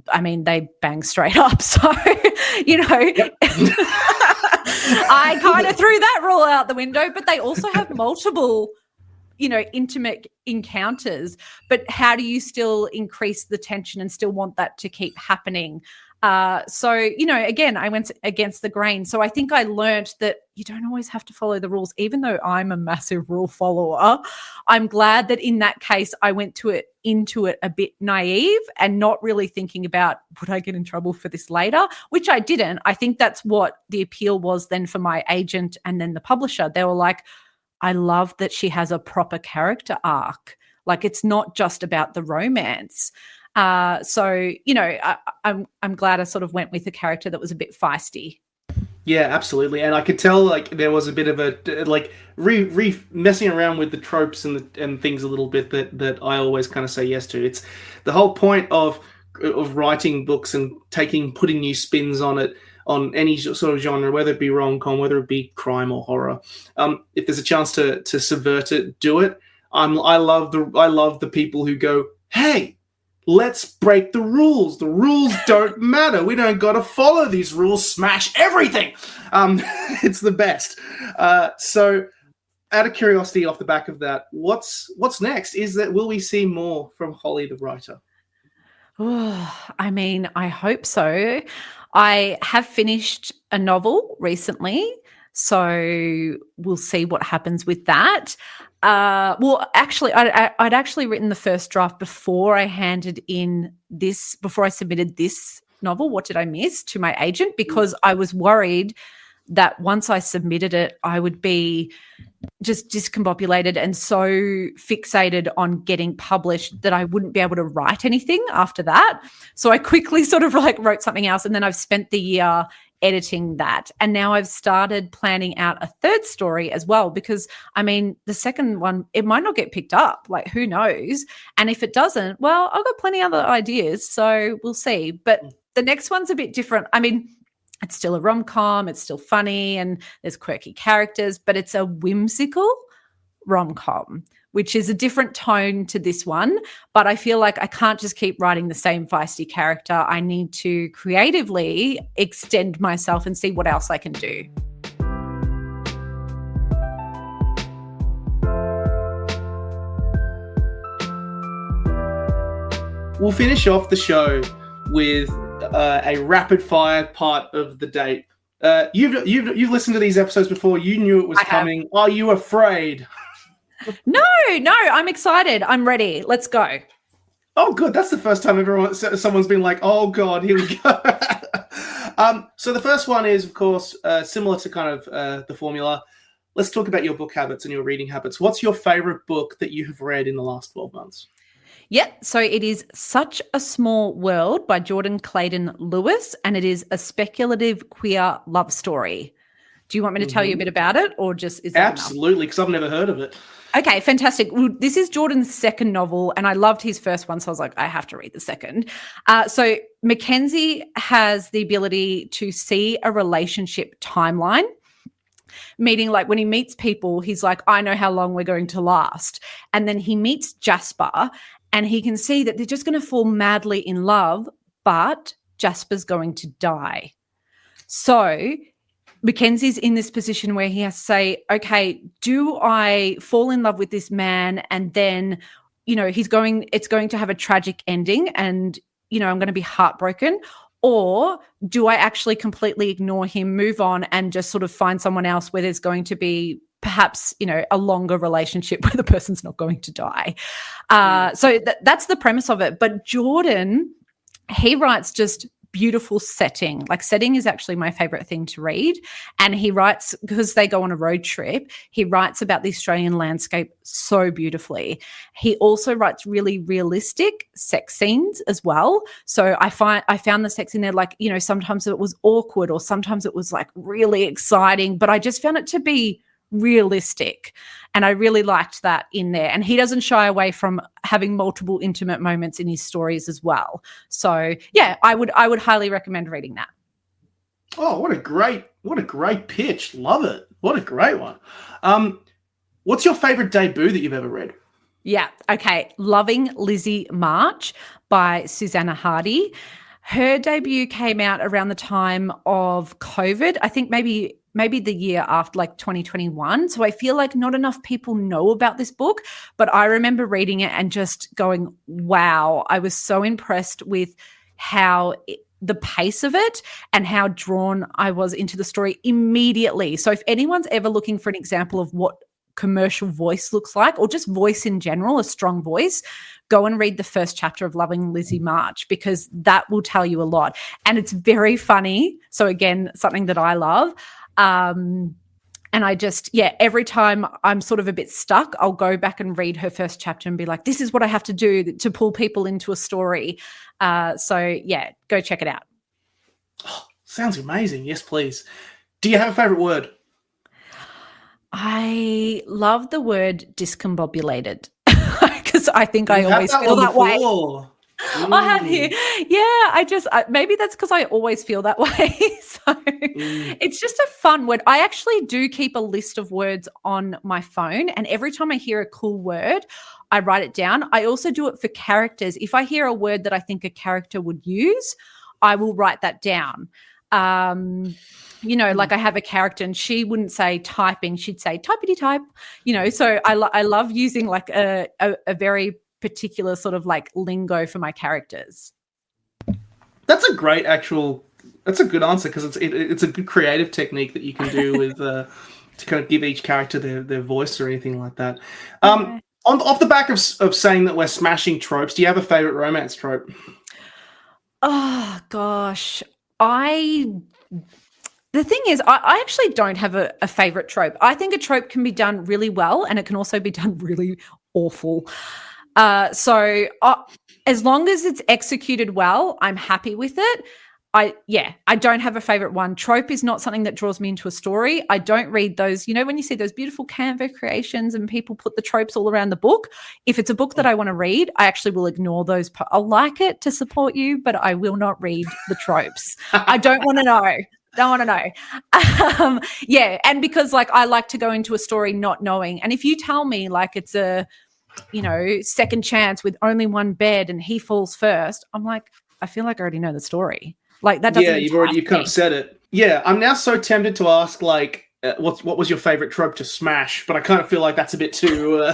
[SPEAKER 2] I mean, they bang straight up. So, yep. I kind of threw that rule out the window, but they also have multiple intimate encounters, but how do you still increase the tension and still want that to keep happening? So, again, I went against the grain. So I think I learned that you don't always have to follow the rules, even though I'm a massive rule follower. I'm glad that in that case, I went into it a bit naive and not really thinking about, would I get in trouble for this later? Which I didn't. I think that's what the appeal was then for my agent and then the publisher. They were like, I love that she has a proper character arc. Like, it's not just about the romance. So, I'm glad I sort of went with a character that was a bit feisty.
[SPEAKER 1] Yeah, absolutely. And I could tell like there was a bit of a like messing around with the tropes and things a little bit that I always kind of say yes to. It's the whole point of writing books and putting new spins on it, on any sort of genre, whether it be rom-com, whether it be crime or horror. If there's a chance to subvert it, do it. I love the people who go, hey, let's break the rules. The rules don't matter. We don't got to follow these rules. Smash everything. It's the best. So, out of curiosity, off the back of that, what's next? Will we see more from Holly the writer?
[SPEAKER 2] I mean, I hope so. I have finished a novel recently, so we'll see what happens with that. Well, actually, I'd actually written the first draft before I submitted this novel, What Did I Miss, to my agent, because I was worried that once I submitted it, I would be just discombobulated and so fixated on getting published that I wouldn't be able to write anything after that. So I quickly sort of like wrote something else, and then I've spent the year editing that. And now I've started planning out a third story as well, because I mean, the second one, it might not get picked up, like who knows? And if it doesn't, well, I've got plenty of other ideas, so we'll see. But the next one's a bit different. I mean, it's still a rom-com, it's still funny, and there's quirky characters, but it's a whimsical rom-com, which is a different tone to this one. But I feel like I can't just keep writing the same feisty character. I need to creatively extend myself and see what else I can do.
[SPEAKER 1] We'll finish off the show with a rapid fire part of the date. You've listened to these episodes before. You knew it was coming. Are you afraid?
[SPEAKER 2] No, I'm excited. I'm ready. Let's go.
[SPEAKER 1] Oh, good. That's the first time someone's been like, oh, God, here we go. So the first one is, of course, similar to kind of the formula. Let's talk about your book habits and your reading habits. What's your favorite book that you have read in the last 12 months?
[SPEAKER 2] Yep. So it is Such a Small World by Jordan Clayton Lewis, and it is a speculative queer love story. Do you want me to tell you a bit about it, or just is that
[SPEAKER 1] Absolutely, because I've never heard of it.
[SPEAKER 2] Okay, fantastic. Well, this is Jordan's second novel, and I loved his first one, so I was like, I have to read the second. So Mackenzie has the ability to see a relationship timeline, meaning like when he meets people, he's like, I know how long we're going to last. And then he meets Jasper, and he can see that they're just going to fall madly in love, but Jasper's going to die. So Mackenzie's in this position where he has to say, okay, do I fall in love with this man and then, it's going to have a tragic ending and, I'm going to be heartbroken, or do I actually completely ignore him, move on and just sort of find someone else where there's going to be perhaps, a longer relationship where the person's not going to die. So that's the premise of it. But Jordan, he writes just beautiful setting. Like, setting is actually my favorite thing to read. And he writes, because they go on a road trip, he writes about the Australian landscape so beautifully. He also writes really realistic sex scenes as well. So I found the sex in there, like, sometimes it was awkward or sometimes it was like really exciting, but I just found it to be realistic, and I really liked that in there. And he doesn't shy away from having multiple intimate moments in his stories as well. So yeah, I would highly recommend reading that.
[SPEAKER 1] Oh, what a great pitch. Love it. What a great one. What's your favorite debut that you've ever read?
[SPEAKER 2] Yeah. Okay. Loving Lizzie March by Susanna Hardy. Her debut came out around the time of COVID. I think maybe the year after, like 2021. So I feel like not enough people know about this book, but I remember reading it and just going, wow, I was so impressed with the pace of it and how drawn I was into the story immediately. So if anyone's ever looking for an example of what commercial voice looks like, or just voice in general, a strong voice, go and read the first chapter of Loving Lizzie March, because that will tell you a lot. And it's very funny. So again, something that I love. And I just, every time I'm sort of a bit stuck, I'll go back and read her first chapter and be like, this is what I have to do to pull people into a story. So go check it out.
[SPEAKER 1] Oh, sounds amazing. Yes, please. Do you have a favorite word?
[SPEAKER 2] I love the word discombobulated, because I think I always feel that way. I have here. Yeah, maybe that's because I always feel that way. So it's just a fun word. I actually do keep a list of words on my phone, and every time I hear a cool word, I write it down. I also do it for characters. If I hear a word that I think a character would use, I will write that down. Like I have a character and she wouldn't say typing, she'd say typity type, so I love using like a very particular sort of like lingo for my characters.
[SPEAKER 1] That's a good answer, because it's a good creative technique that you can do with to kind of give each character their voice or anything like that. Off the back of saying that we're smashing tropes, do you have a favorite romance trope?
[SPEAKER 2] Oh gosh, the thing is, I actually don't have a favorite trope. I think a trope can be done really well, and it can also be done really awful. So as long as it's executed well, I'm happy with it. I don't have a favorite one. Trope is not something that draws me into a story. I don't read those, when you see those beautiful Canva creations and people put the tropes all around the book. If it's a book that I want to read, I actually will ignore those. I'll like it to support you, but I will not read the tropes. I don't want to know. Don't want to know. And because like I like to go into a story not knowing. And if you tell me like it's a, second chance with only one bed and he falls first, I'm like, I feel like I already know the story. Like that doesn't.
[SPEAKER 1] Yeah, you've kind of said it. Yeah, I'm now so tempted to ask like, what was your favorite trope to smash? But I kind of feel like that's a bit too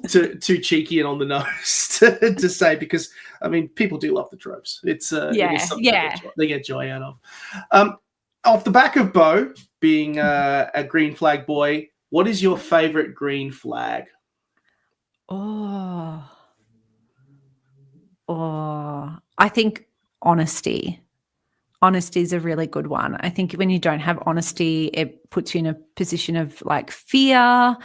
[SPEAKER 1] too cheeky and on the nose to say, because I mean people do love the tropes. It is something they get joy out of. Off the back of Bo being a green flag boy, what is your favorite green flag?
[SPEAKER 2] Oh, I think honesty. Honesty is a really good one. I think when you don't have honesty, it puts you in a position of like fear,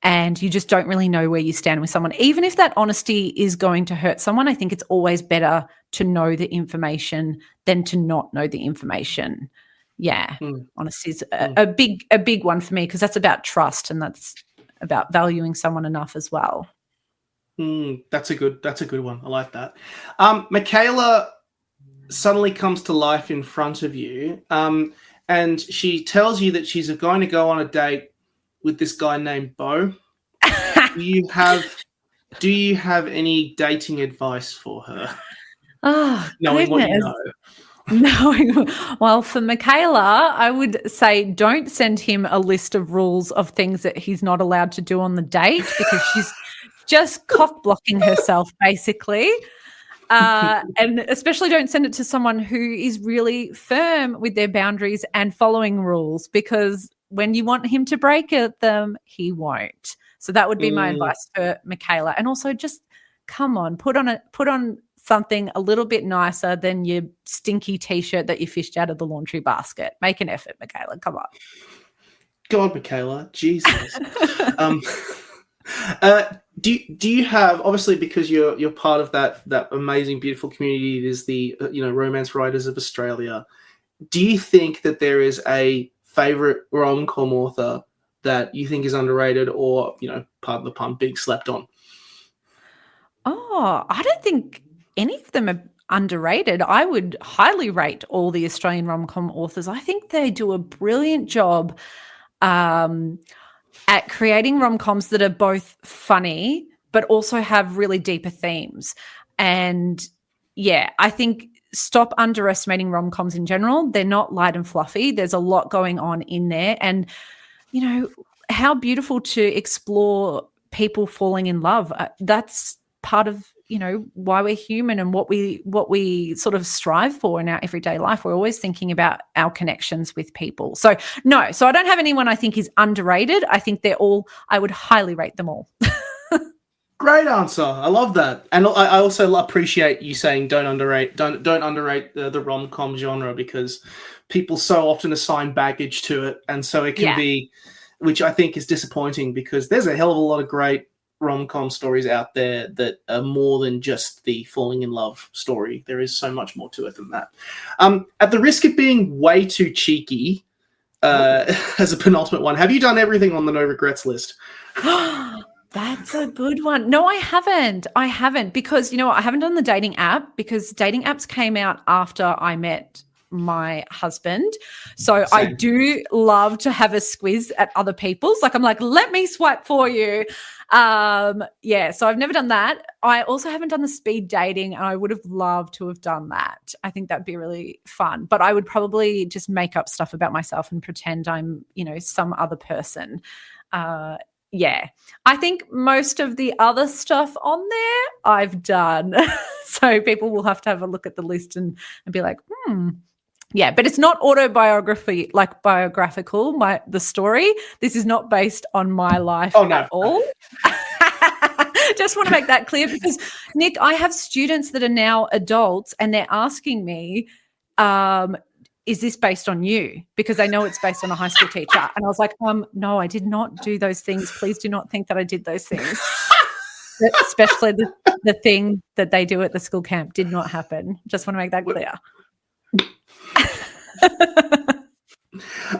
[SPEAKER 2] and you just don't really know where you stand with someone. Even if that honesty is going to hurt someone, I think it's always better to know the information than to not know the information. Yeah, honesty is a big one for me, because that's about trust, and that's about valuing someone enough as well.
[SPEAKER 1] That's a good one. I like that. Michaela suddenly comes to life in front of you, and she tells you that she's going to go on a date with this guy named Bo. Do you have any dating advice for her?
[SPEAKER 2] Oh,
[SPEAKER 1] knowing what you know.
[SPEAKER 2] No. Well, for Michaela, I would say don't send him a list of rules of things that he's not allowed to do on the date, because she's just cock blocking herself, basically. And especially don't send it to someone who is really firm with their boundaries and following rules, because when you want him to break them, he won't. So that would be my advice for Michaela. And also just come on, put on something a little bit nicer than your stinky T-shirt that you fished out of the laundry basket. Make an effort, Michaela. Come on.
[SPEAKER 1] God, Michaela, Jesus. Do you have, obviously because you're part of that amazing, beautiful community that is the Romance Writers of Australia, do you think that there is a favorite rom-com author that you think is underrated, or pardon the pun, big slept on?
[SPEAKER 2] Oh, I don't think any of them are underrated. I would highly rate all the Australian rom-com authors. I think they do a brilliant job at creating rom-coms that are both funny but also have really deeper themes. And yeah, I think stop underestimating rom-coms in general. They're not light and fluffy. There's a lot going on in there. And, you know, how beautiful to explore people falling in love. That's part of, you know, why we're human and what we sort of strive for in our everyday life. We're always thinking about our connections with people. So I don't have anyone I think is underrated. I think I would highly rate them all.
[SPEAKER 1] Great answer. I love that. And I also appreciate you saying don't underrate the rom-com genre, because people so often assign baggage to it. And so it can be, which I think is disappointing, because there's a hell of a lot of great rom-com stories out there that are more than just the falling in love story. There is so much more to it than that. At the risk of being way too cheeky, as a penultimate one, have you done everything on the no regrets list?
[SPEAKER 2] That's a good one. No, I haven't because, you know, I haven't done the dating app because dating apps came out after I met my husband. So
[SPEAKER 1] Same.
[SPEAKER 2] I do love to have a squiz at other people's. Like, I'm like, let me swipe for you. So I've never done that. I also haven't done the speed dating, and I would have loved to have done that. I think that'd be really fun. But I would probably just make up stuff about myself and pretend I'm, you know, some other person. I think most of the other stuff on there I've done. So people will have to have a look at the list and be like, Yeah, but it's not autobiography, like biographical, the story. This is not based on my life at all. Just want to make that clear because, Nick, I have students that are now adults and they're asking me, is this based on you? Because they know it's based on a high school teacher. And I was like, no, I did not do those things. Please do not think that I did those things. Especially the thing that they do at the school camp did not happen. Just want to make that clear.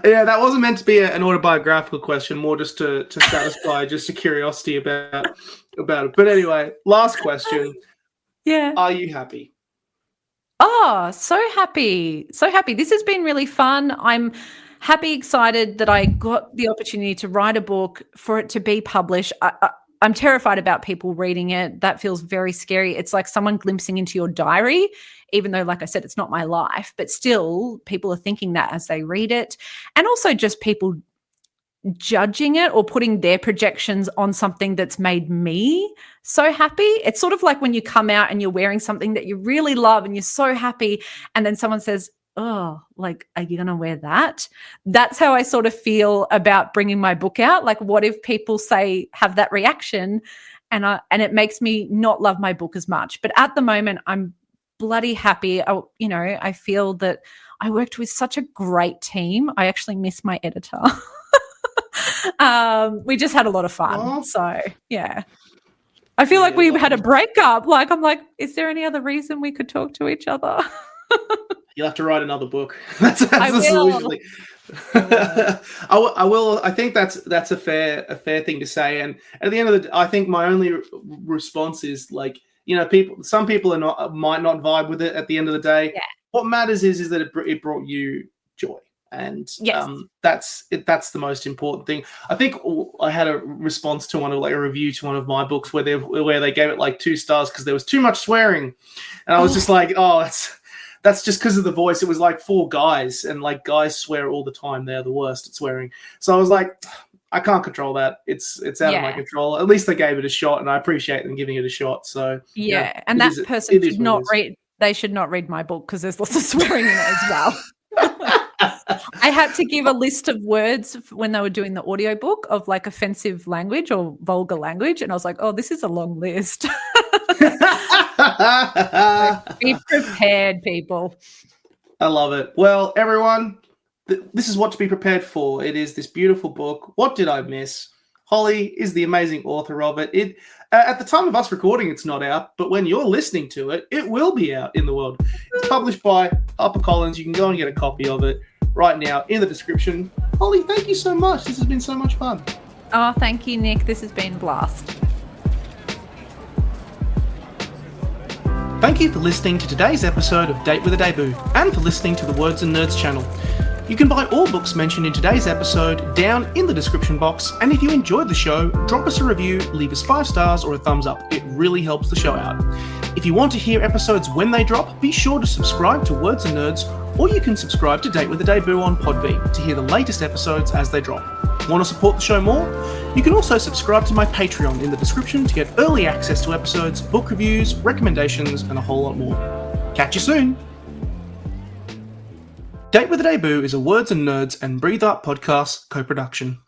[SPEAKER 1] Yeah, that wasn't meant to be an autobiographical question, more just to satisfy just a curiosity about it. But anyway, last question.
[SPEAKER 2] Yeah.
[SPEAKER 1] Are you happy?
[SPEAKER 2] Oh, so happy. So happy. This has been really fun. I'm happy, excited that I got the opportunity to write a book, for it to be published. I'm terrified about people reading it. That feels very scary. It's like someone glimpsing into your diary, even though, like I said, it's not my life, but still people are thinking that as they read it. And also just people judging it or putting their projections on something that's made me so happy. It's sort of like when you come out and you're wearing something that you really love and you're so happy, and then someone says, oh, like, are you going to wear that? That's how I sort of feel about bringing my book out. Like, what if people have that reaction and it makes me not love my book as much? But at the moment, I'm bloody happy. I feel that I worked with such a great team. I actually miss my editor. We just had a lot of fun.
[SPEAKER 1] Aww.
[SPEAKER 2] So, yeah. I feel like we had a breakup. Like, I'm like, is there any other reason we could talk to each other?
[SPEAKER 1] You'll have to write another book. That's
[SPEAKER 2] I
[SPEAKER 1] the
[SPEAKER 2] will.
[SPEAKER 1] solution. I will. I think that's a fair thing to say. And at the end of the day, I think my only response is, like, you know, some people might not vibe with it at the end of the day.
[SPEAKER 2] Yeah.
[SPEAKER 1] What matters is that it brought you joy. And
[SPEAKER 2] Yes.
[SPEAKER 1] that's the most important thing. I think I had a response to a review to one of my books where they gave it like 2 stars because there was too much swearing, and I was just like, oh, that's just because of the voice. It was like 4 guys, and like guys swear all the time. They're the worst at swearing. So I was like, I can't control that. It's out of my control. At least they gave it a shot, and I appreciate them giving it a shot. So
[SPEAKER 2] yeah, and that person should not read. They should not read my book because there's lots of swearing in it as well. I had to give a list of words when they were doing the audiobook of like offensive language or vulgar language, and I was like, oh, this is a long list. Be prepared, people.
[SPEAKER 1] I love it. Well, everyone, this is what to be prepared for. It is this beautiful book, What Did I Miss? Holly is the amazing author of it. At the time of us recording, it's not out, but when you're listening to it, it will be out in the world. It's published by HarperCollins. You can go and get a copy of it right now in the description. Holly, thank you so much. This has been so much fun.
[SPEAKER 2] Oh, thank you, Nick. This has been a blast.
[SPEAKER 1] Thank you for listening to today's episode of Date with a Debut, and for listening to the Words and Nerds channel. You can buy all books mentioned in today's episode down in the description box, and if you enjoyed the show, drop us a review, leave us 5 stars or a thumbs up. It really helps the show out. If you want to hear episodes when they drop, be sure to subscribe to Words and Nerds, or you can subscribe to Date with the Debut on Podbean to hear the latest episodes as they drop. Want to support the show more? You can also subscribe to my Patreon in the description to get early access to episodes, book reviews, recommendations, and a whole lot more. Catch you soon! Date with the Debut is a Words and Nerds and Breathe Art podcast co-production.